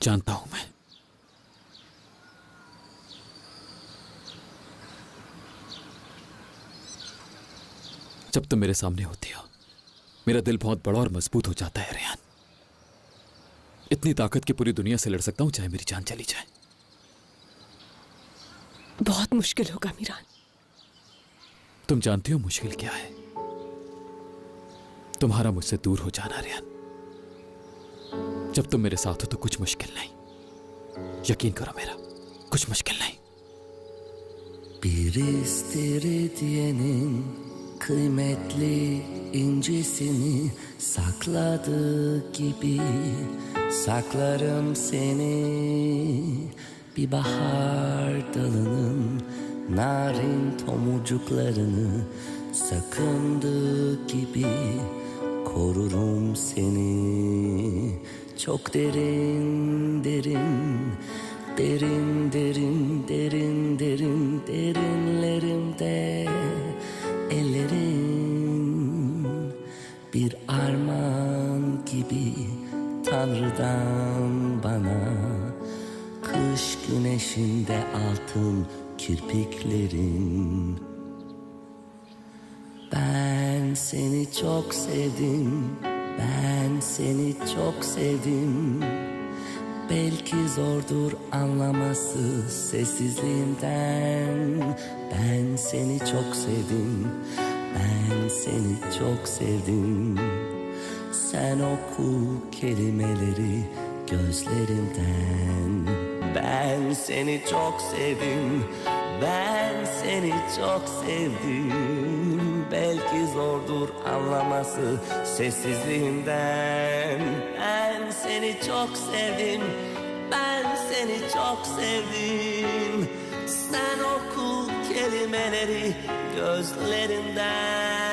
जानता हूं मैं। जब तुम मेरे सामने होती हो मेरा दिल बहुत बड़ा और मजबूत हो जाता है रेहान। इतनी ताकत की पूरी दुनिया से लड़ सकता हूं चाहे मेरी जान चली जाए। बहुत मुश्किल होगा मीरान। तुम जानती हो मुश्किल क्या है? तुम्हारा मुझसे दूर हो जाना रेहान। जब तुम मेरे साथ हो तो कुछ मुश्किल नहीं। यकीन करो मेरा, कुछ मुश्किल नहीं। Bir istiridyenin kıymetli incisini sakladığı gibi saklarım seni. Bir bahar dalının narin tomurcuklarını sakındığı gibi korurum seni. Çok derin derin, derin derin derin derin derinlerimde ellerin bir armağan gibi Tanrı'dan bana. Kış güneşinde altın kirpiklerin. Ben seni çok sevdim, ben seni çok sevdim. Belki zordur anlaması sessizliğimden. Ben seni çok sevdim, ben seni çok sevdim. Sen oku kelimeleri gözlerimden. Ben seni çok sevdim, ben seni çok sevdim. Belki zordur anlaması sessizliğimden. Ben seni çok sevdim, ben seni çok sevdim. Sen oku kelimeleri gözlerinden.